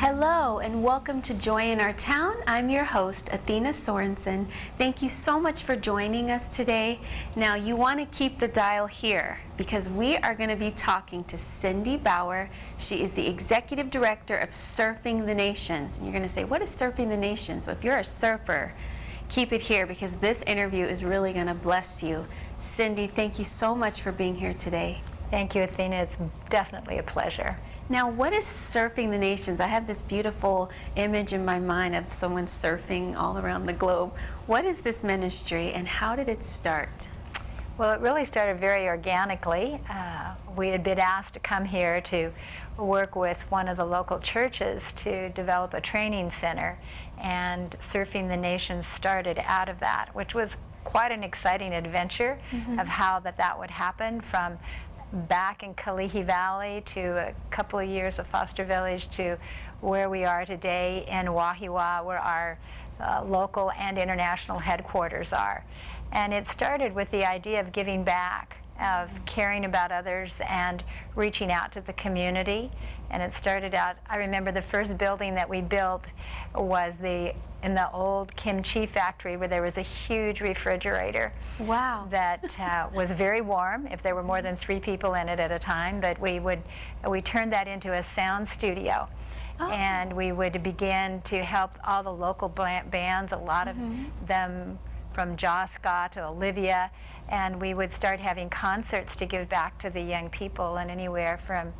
Hello and welcome to Joy in Our Town. I'm your host, Athena Sorensen. Thank you so much for joining us today. Now you want to keep the dial here because we are going to be talking to Cindy Bauer. She is the Executive Director of Surfing the Nations. And you're going to say, what is Surfing the Nations? Well, if you're a surfer, keep it here because this interview is really going to bless you. Cindy, thank you so much for being here today. Thank you, Athena. It's definitely a pleasure. Now, what is Surfing the Nations? I have this beautiful image in my mind of someone surfing all around the globe. What is this ministry and how did it start? Well, it really started very organically. We had been asked to come here to work with one of the local churches to develop a training center, and Surfing the Nations started out of that, which was quite an exciting adventure of how that would happen, from back in Kalihi Valley to a couple of years of foster village to where we are today in Wahiawa, where our local and international headquarters are. And it started with the idea of giving back, of caring about others and reaching out to the community. And it started out, I remember the first building that we built was in the old kimchi factory, where there was a huge refrigerator. Wow. That was very warm if there were more than 3 people in it at a time, but we turned that into a sound studio. Oh. And we would begin to help all the local bands, a lot of them from Jaw Scott to Olivia, and we would start having concerts to give back to the young people, and anywhere from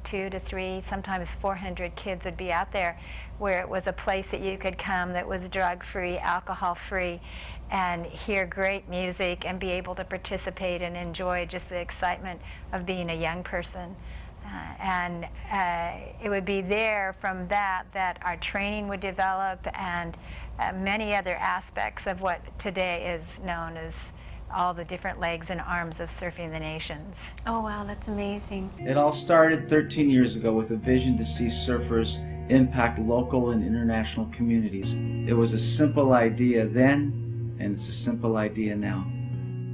2 to 3, sometimes 400 kids would be out there, where it was a place that you could come that was drug-free, alcohol-free, and hear great music and be able to participate and enjoy just the excitement of being a young person. It would be there from that our training would develop, and many other aspects of what today is known as all the different legs and arms of Surfing the Nations. Oh wow, that's amazing. It all started 13 years ago with a vision to see surfers impact local and international communities. It was a simple idea then, and it's a simple idea now.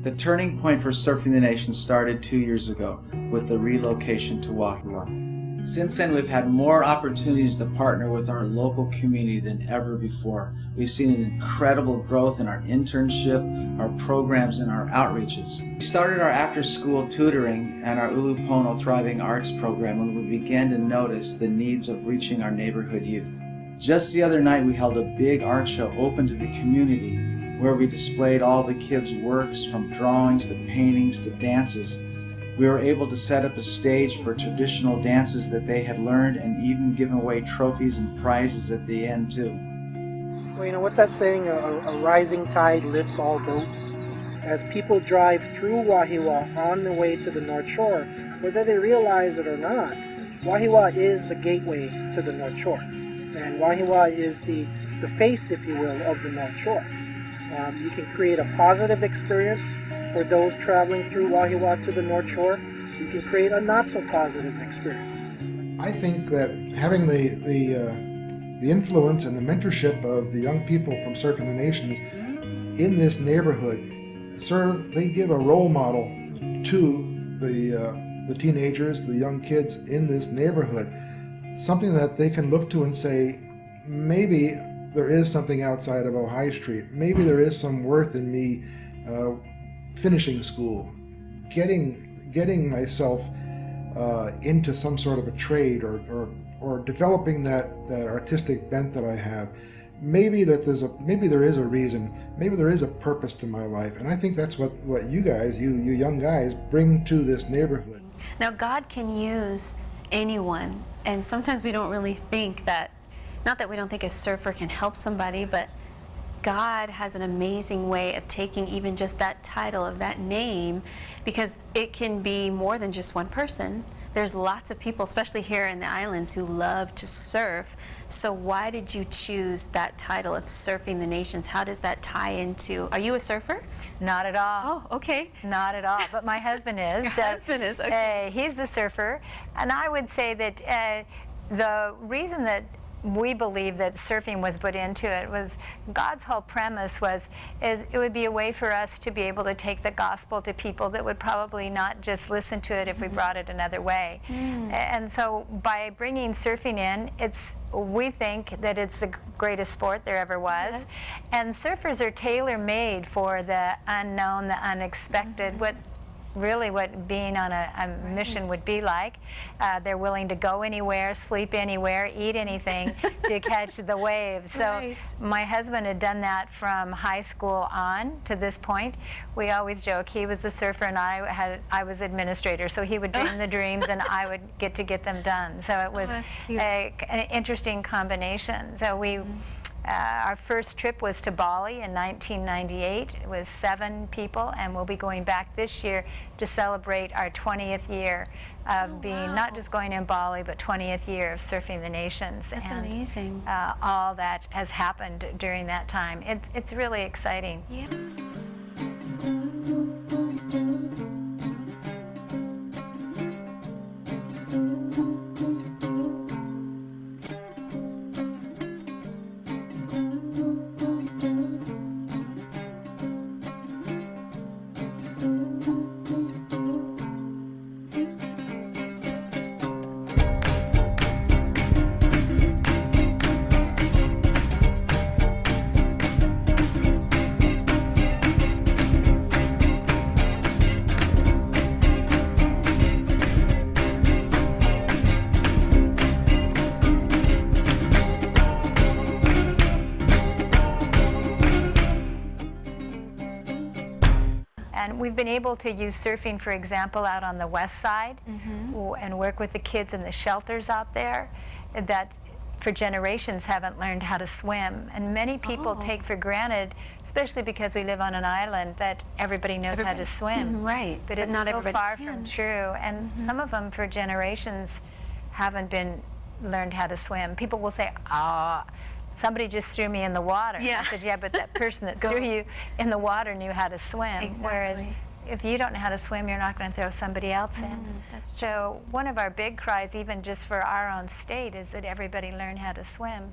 The turning point for Surfing the Nations started 2 years ago with the relocation to Wahiawa. Since then, we've had more opportunities to partner with our local community than ever before. We've seen an incredible growth in our internship, our programs, and our outreaches. We started our after-school tutoring and our Ulupono Thriving Arts program when we began to notice the needs of reaching our neighborhood youth. Just the other night, we held a big art show open to the community where we displayed all the kids' works, from drawings to paintings to dances. We were able to set up a stage for traditional dances that they had learned, and even give away trophies and prizes at the end too. Well, what's that saying? A rising tide lifts all boats. As people drive through Wahiawa on their way to the North Shore, whether they realize it or not, Wahiawa is the gateway to the North Shore. And Wahiawa is the face, if you will, of the North Shore. You can create a positive experience for those traveling through Wahiawa to the North Shore. You can create a not so positive experience. I think that having the influence and the mentorship of the young people from Surfing the Nations in this neighborhood, they give a role model to the teenagers, the young kids in this neighborhood, something that they can look to and say, maybe there is something outside of High Street. Maybe there is some worth in me finishing school, getting myself into some sort of a trade, or developing that artistic bent that I have. Maybe there is a reason. Maybe there is a purpose to my life, and I think that's what you guys, you young guys, bring to this neighborhood. Now God can use anyone, and sometimes we don't really think that. Not that we don't think a surfer can help somebody, but God has an amazing way of taking even just that title of that name, because it can be more than just one person. There's lots of people, especially here in the islands, who love to surf. So why did you choose that title of Surfing the Nations? How does that tie into, are you a surfer? Not at all. Oh, okay. Not at all, but my husband is. Your husband is, okay. He's the surfer, and I would say that the reason that we believe that surfing was put into it was God's whole premise is it would be a way for us to be able to take the gospel to people that would probably not just listen to it if we brought it another way. And so by bringing surfing in, we think that it's the greatest sport there ever was. Yes. And surfers are tailor-made for the unknown, the unexpected, what being on a mission would be like. They're willing to go anywhere, sleep anywhere, eat anything to catch the waves. So Right. my husband had done that from high school on to this point. We always joke, he was the surfer and I was administrator, so he would dream the dreams and I would get them done. So it was that's cute. an interesting combination. So our first trip was to Bali in 1998. It was 7 people, and we'll be going back this year to celebrate our 20th year of being not just going in Bali, but 20th year of surfing the nations. That's and, amazing. all that has happened during that time. It's really exciting. Yeah. And we've been able to use surfing, for example, out on the west side and work with the kids in the shelters out there that for generations haven't learned how to swim. And many people take for granted, especially because we live on an island, that everybody knows how to swim. Right. But it's not so everybody far can. from true. And some of them for generations haven't been learned how to swim. People will say, somebody just threw me in the water. Yeah. I said, yeah, but that person that threw you in the water knew how to swim. Exactly. Whereas if you don't know how to swim, you're not going to throw somebody else in. That's true. So one of our big cries, even just for our own state, is that everybody learn how to swim,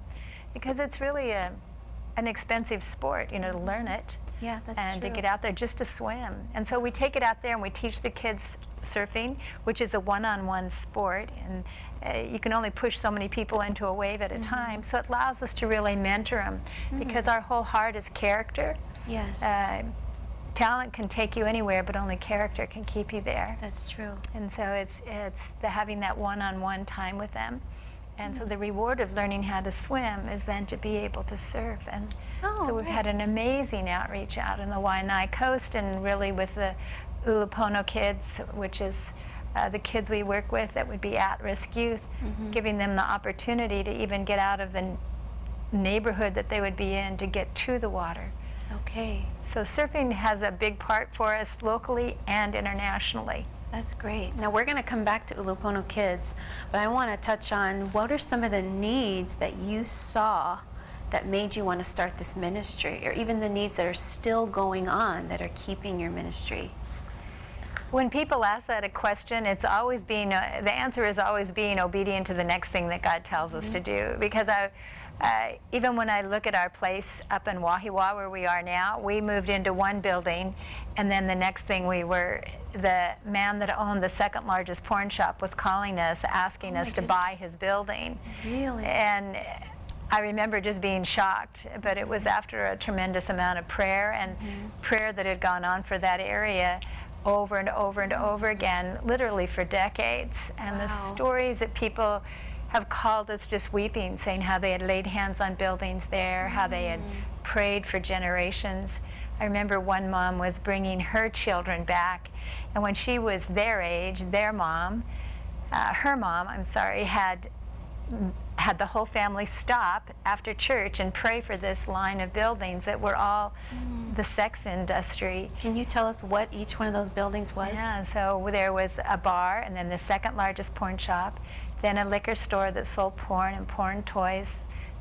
because it's really an expensive sport, to learn it. Yeah, that's and true. to get out there just to swim. And so we take it out there and we teach the kids surfing, which is a one-on-one sport, and you can only push so many people into a wave at a time. So it allows us to really mentor them, because our whole heart is character. Yes. Talent can take you anywhere, but only character can keep you there. That's true. And so it's having that one-on-one time with them. And so the reward of learning how to swim is then to be able to surf. And so we've had an amazing outreach out in the Waianae Coast, and really with the Ulupono kids, which is the kids we work with that would be at-risk youth, giving them the opportunity to even get out of the neighborhood that they would be in to get to the water. Okay. So surfing has a big part for us locally and internationally. That's great. Now we're going to come back to Ulupono Kids, but I want to touch on what are some of the needs that you saw that made you want to start this ministry, or even the needs that are still going on that are keeping your ministry? When people ask that a question, it's always the answer is always being obedient to the next thing that God tells us to do. Because even when I look at our place up in Wahiawa where we are now, we moved into one building, and then the next thing the man that owned the second largest porn shop was calling us, asking us to buy his building. Really? And I remember just being shocked, but it was after a tremendous amount of prayer, and prayer that had gone on for that area over and over and over again, literally for decades. And the stories that people have called us just weeping, saying how they had laid hands on buildings there, how they had prayed for generations. I remember one mom was bringing her children back, and when she was their age, her mom, had the whole family stop after church and pray for this line of buildings that were all the sex industry. Can you tell us what each one of those buildings was? Yeah, so there was a bar, and then the second largest porn shop, then a liquor store that sold porn and porn toys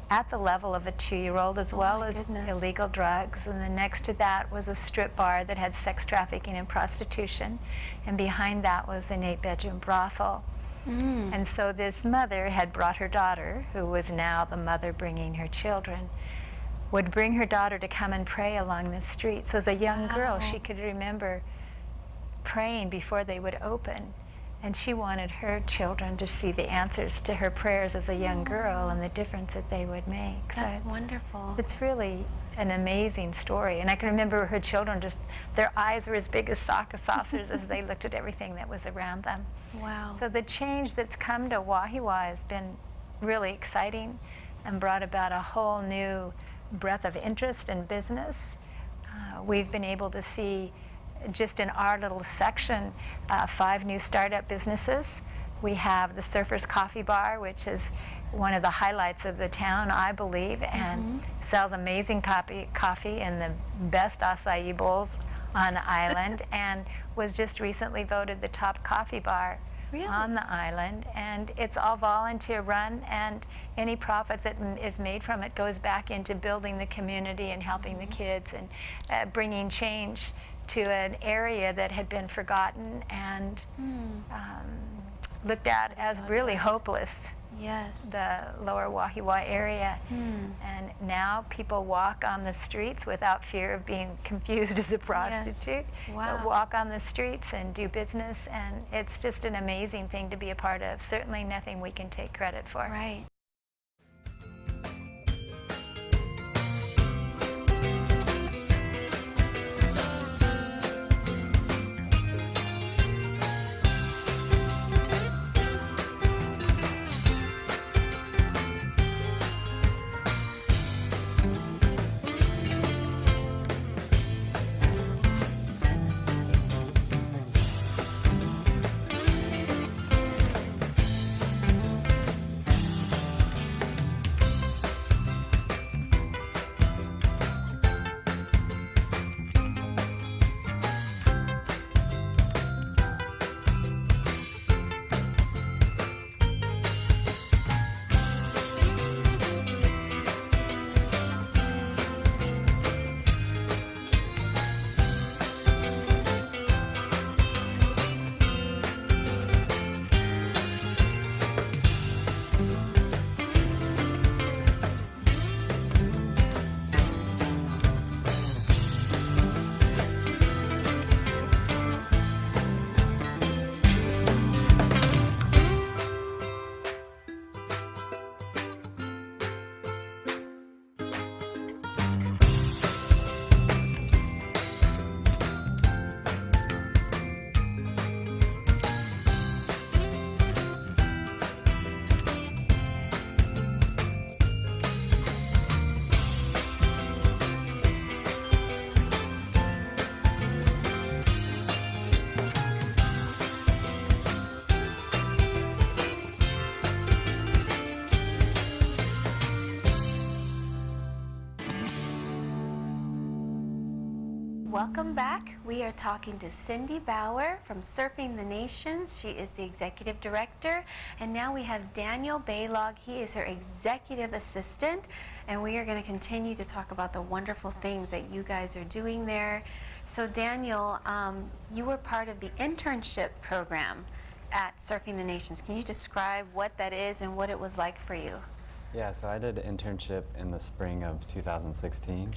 at the level of a 2-year-old, as well as illegal drugs. And then next to that was a strip bar that had sex trafficking and prostitution. And behind that was an 8-bedroom brothel. And so this mother had brought her daughter, who was now the mother bringing her children, would bring her daughter to come and pray along the street. So as a young girl, she could remember praying before they would open. And she wanted her children to see the answers to her prayers as a young girl and the difference that they would make. So That's wonderful. it's really an amazing story. And I can remember her children, just their eyes were as big as soccer saucers as they looked at everything that was around them. Wow. So the change that's come to Wahiawa has been really exciting and brought about a whole new breadth of interest in business. We've been able to see just in our little section 5 new startup businesses. We have the Surfers Coffee Bar, which is one of the highlights of the town, I believe, and sells amazing coffee and the best acai bowls on the island, and was just recently voted the top coffee bar on the island. And it's all volunteer run, and any profit that is made from it goes back into building the community and helping the kids and bringing change to an area that had been forgotten and looked at as really hopeless. Yes. The lower Wahiawa area. And now people walk on the streets without fear of being confused as a prostitute. Wow. But walk on the streets and do business, and it's just an amazing thing to be a part of. Certainly nothing we can take credit for. Right. Welcome back. We are talking to Cindy Bauer from Surfing the Nations. She is the executive director. And now we have Daniel Balogh. He is her executive assistant. And we are going to continue to talk about the wonderful things that you guys are doing there. So Daniel, you were part of the internship program at Surfing the Nations. Can you describe what that is and what it was like for you? Yeah, so I did an internship in the spring of 2016,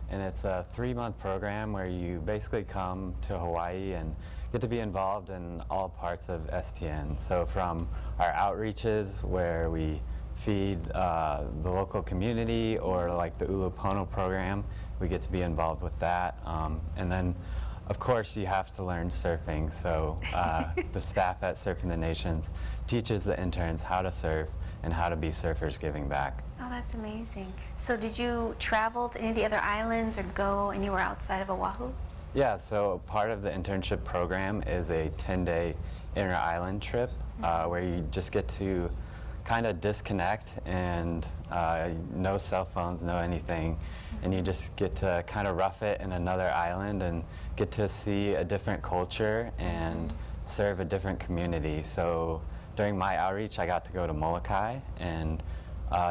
and it's a 3-month program where you basically come to Hawaii and get to be involved in all parts of STN. So from our outreaches where we feed the local community, or like the Ulupono program, we get to be involved with that. And then of course you have to learn surfing, so the staff at Surfing the Nations teaches the interns how to surf and how to be surfers giving back. Oh, that's amazing. So did you travel to any of the other islands or go anywhere outside of Oahu? Yeah, so part of the internship program is a 10-day inter-island trip where you just get to kind of disconnect and no cell phones, no anything, and you just get to kind of rough it in another island and get to see a different culture and serve a different community. So during my outreach, I got to go to Molokai and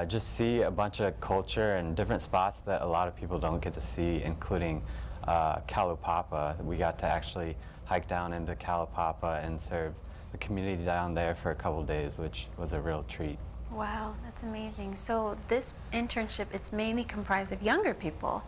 just see a bunch of culture and different spots that a lot of people don't get to see, including Kalaupapa. We got to actually hike down into Kalaupapa and serve the community down there for a couple days, which was a real treat. Wow, that's amazing. So this internship, it's mainly comprised of younger people.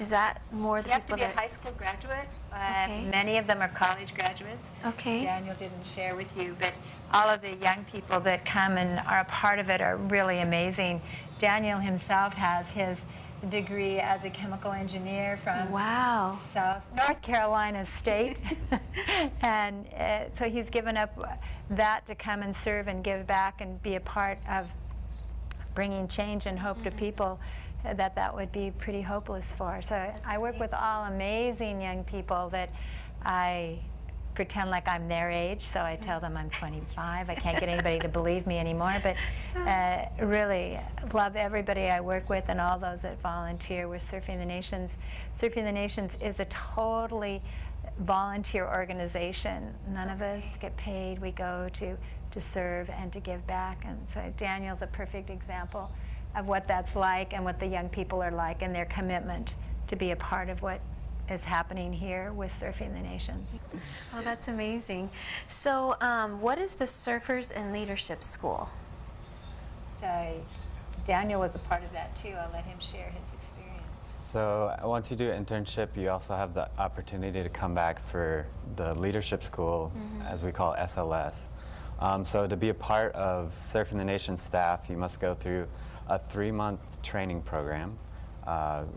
Is that more the You have to people be a that... high school graduate. Okay. Many of them are college graduates. Okay. Daniel didn't share with you, but all of the young people that come and are a part of it are really amazing. Daniel himself has his degree as a chemical engineer from Wow. North Carolina State. And so he's given up that to come and serve and give back and be a part of bringing change and hope to people that would be pretty hopeless for. So I work with all amazing young people that I pretend like I'm their age, so I tell them I'm 25. I can't get anybody to believe me anymore, but really love everybody I work with and all those that volunteer with Surfing the Nations. Surfing the Nations is a totally volunteer organization. None of us get paid. We go to serve and to give back. And so Daniel's a perfect example of what that's like and what the young people are like and their commitment to be a part of what is happening here with Surfing the Nations. Oh, that's amazing. So what is the Surfers and Leadership School? So Daniel was a part of that too. I'll let him share his experience. So once you do an internship, you also have the opportunity to come back for the leadership school, as we call SLS. So to be a part of Surfing the Nation staff, you must go through a 3-month training program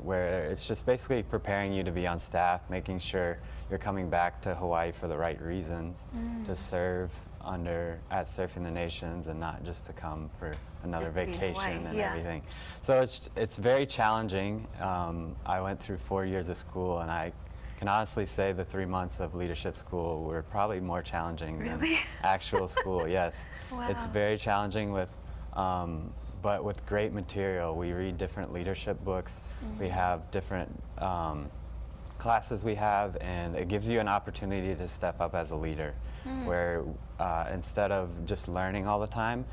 where it's just basically preparing you to be on staff, making sure you're coming back to Hawaii for the right reasons, to serve at Surfing the Nations and not just to come for another Just to be in vacation Hawaii, and yeah. everything. So it's very challenging. I went through 4 years of school, and I can honestly say the 3 months of leadership school were probably more challenging than actual school. Yes, it's Wow. very challenging but with great material. We read different leadership books. We have different classes we have, and it gives you an opportunity to step up as a leader, where instead of just learning all the time,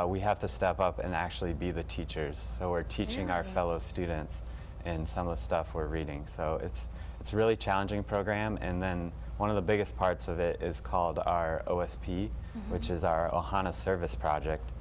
we have to step up and actually be the teachers. So we're teaching our fellow students in some of the stuff we're reading. So it's a really challenging program, and then one of the biggest parts of it is called our OSP, which is our Ohana Service Project,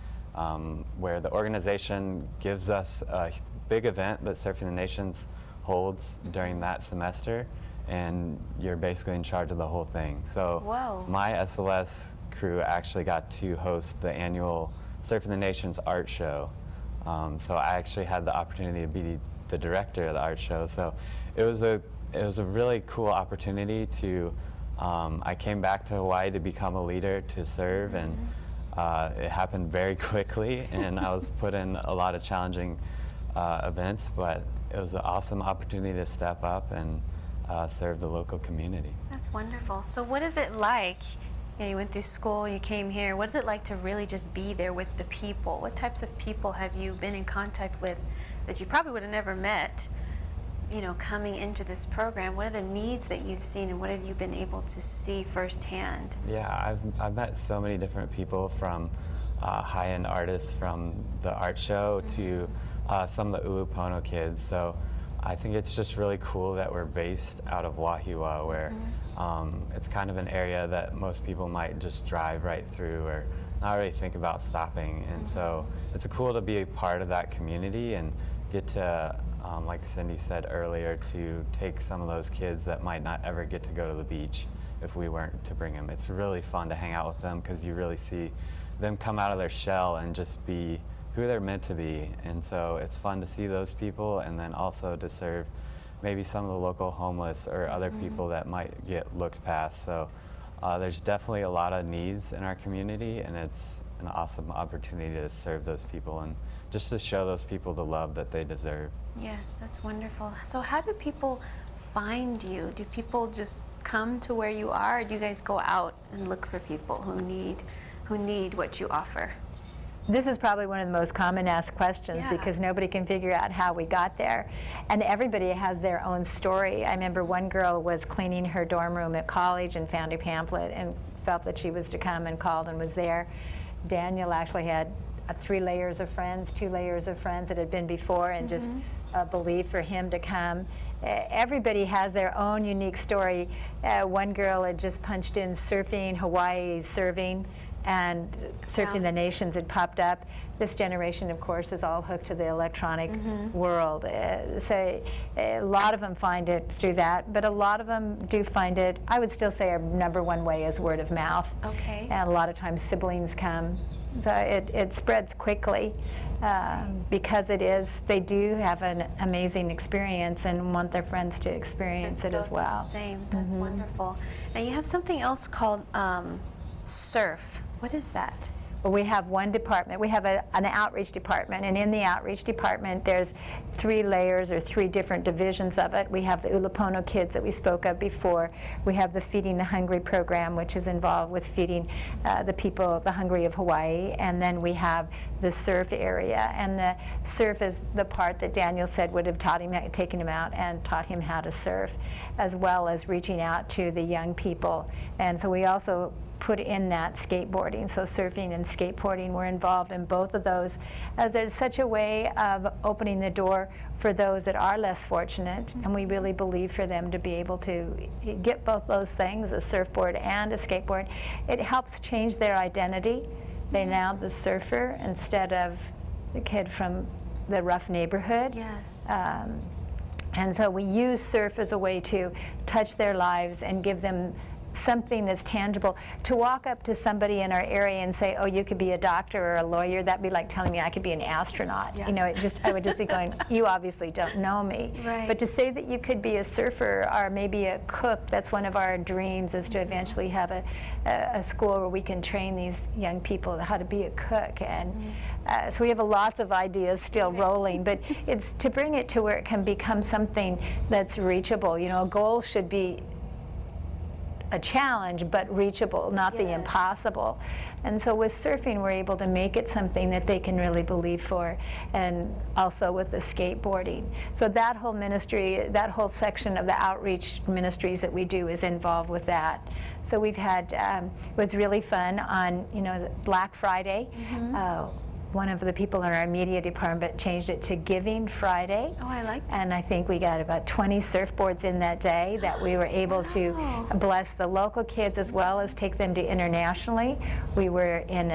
where the organization gives us a big event that Surfing the Nations holds during that semester, and you're basically in charge of the whole thing. So Whoa. my SLS crew actually got to host the annual Surfing the Nations art show. So I actually had the opportunity to be the director of the art show. So it was a really cool opportunity to, I came back to Hawaii to become a leader, to serve, and it happened very quickly, and I was put in a lot of challenging events, but it was an awesome opportunity to step up and serve the local community. That's wonderful. So what is it like? You went through school, you came here. What is it like to really just be there with the people? What types of people have you been in contact with that you probably would have never met, coming into this program? What are the needs that you've seen, and what have you been able to see firsthand? Yeah, I've met so many different people, from high-end artists from the art show to some of the Ulupono kids. So I think it's just really cool that we're based out of Wahiawa, where it's kind of an area that most people might just drive right through or not really think about stopping. And so it's cool to be a part of that community and get to, like Cindy said earlier, to take some of those kids that might not ever get to go to the beach if we weren't to bring them. It's really fun to hang out with them because you really see them come out of their shell and just be who they're meant to be. And so it's fun to see those people, and then also to serve maybe some of the local homeless or other people that might get looked past. So there's definitely a lot of needs in our community, and it's an awesome opportunity to serve those people and just to show those people the love that they deserve. Yes, that's wonderful. So how do people find you? Do people just come to where you are, or do you guys go out and look for people who need what you offer? This is probably one of the most common asked questions, because nobody can figure out how we got there. And everybody has their own story. I remember one girl was cleaning her dorm room at college and found a pamphlet and felt that she was to come and called and was there. Daniel actually had 3 layers of friends, 2 layers of friends that had been before, and just believed for him to come. Everybody has their own unique story. One girl had just punched in surfing, Hawaii serving, and Surfing the Nations had popped up. This generation, of course, is all hooked to the electronic world. So a lot of them find it through that, but a lot of them do find it, I would still say our #1 way is word of mouth. Okay. And a lot of times siblings come. So it spreads quickly because they do have an amazing experience and want their friends to experience it as well. Same. That's wonderful. Now you have something else called surf. What is that? Well, we have one department. We have an outreach department, and in the outreach department, there's 3 layers or 3 different divisions of it. We have the Ulupono kids that we spoke of before. We have the Feeding the Hungry program, which is involved with feeding the people, the hungry of Hawaii, and then we have the surf area. And the surf is the part that Daniel said would have taken him out and taught him how to surf, as well as reaching out to the young people. And so we also put in that skateboarding. So surfing and skateboarding were involved in both of those, as there's such a way of opening the door for those that are less fortunate, and we really believe for them to be able to get both those things, a surfboard and a skateboard. It helps change their identity. They're now the surfer instead of the kid from the rough neighborhood. Yes. And so we use surf as a way to touch their lives and give them something that's tangible. To walk up to somebody in our area and say, oh, you could be a doctor or a lawyer, that'd be like telling me I could be an astronaut. Yeah. You know, I would just be going, you obviously don't know me. Right. But to say that you could be a surfer or maybe a cook, that's one of our dreams, is to eventually have a school where we can train these young people how to be a cook. And so we have lots of ideas still rolling, but it's to bring it to where it can become something that's reachable. You know, a goal should be a challenge, but reachable, not the impossible. And so with surfing, we're able to make it something that they can really believe for, and also with the skateboarding. So that whole ministry, that whole section of the outreach ministries that we do is involved with that. So we've had, it was really fun on, Black Friday. One of the people in our media department changed it to Giving Friday. Oh, I like that. And I think we got about 20 surfboards in that day that we were able to bless the local kids as well as take them to internationally. We were in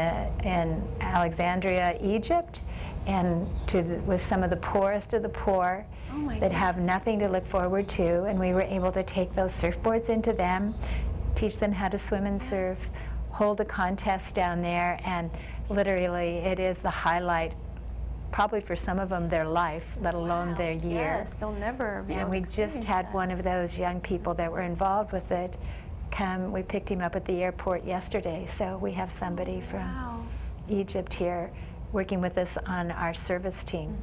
Alexandria, Egypt, and with some of the poorest of the poor that have nothing to look forward to, and we were able to take those surfboards into them, teach them how to swim and surf, hold a contest down there, and literally it is the highlight, probably for some of them, their life, let alone their year. Yes, they'll never be And able we to experience just had that. one of those young people that were involved with it come. We picked him up at the airport yesterday, so we have somebody from Egypt here working with us on our service team.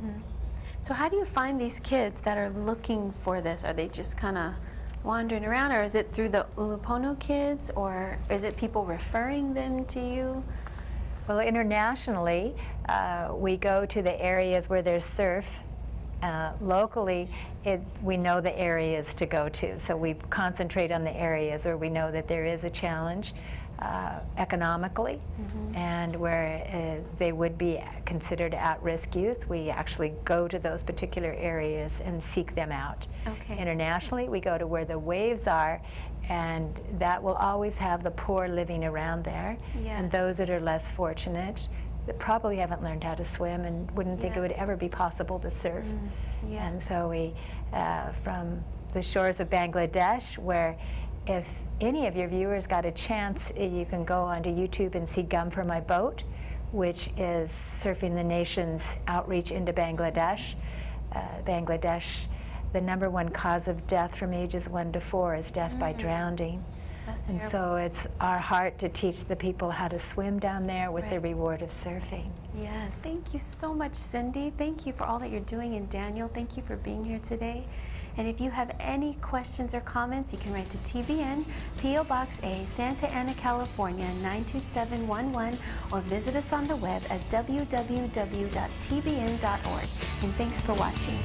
So how do you find these kids that are looking for this? Are they just kind of wandering around, or is it through the Ulupono kids, or is it people referring them to you? Well, internationally, we go to the areas where there's surf. Locally, we know the areas to go to, so we concentrate on the areas where we know that there is a challenge economically, and where they would be considered at-risk youth. We actually go to those particular areas and seek them out. Okay. Internationally, we go to where the waves are, and that will always have the poor living around there, and those that are less fortunate that probably haven't learned how to swim and wouldn't think it would ever be possible to surf. And so we, from the shores of Bangladesh, where if any of your viewers got a chance, you can go onto YouTube and see Gum for My Boat, which is Surfing the Nation's outreach into Bangladesh. Bangladesh, the #1 cause of death from ages 1 to 4 is death by drowning. That's And terrible. so it's our heart to teach the people how to swim down there with the reward of surfing. Yes. Thank you so much, Cindy. Thank you for all that you're doing. And Daniel, thank you for being here today. And if you have any questions or comments, you can write to TBN, P.O. Box A, Santa Ana, California, 92711, or visit us on the web at www.tbn.org. And thanks for watching.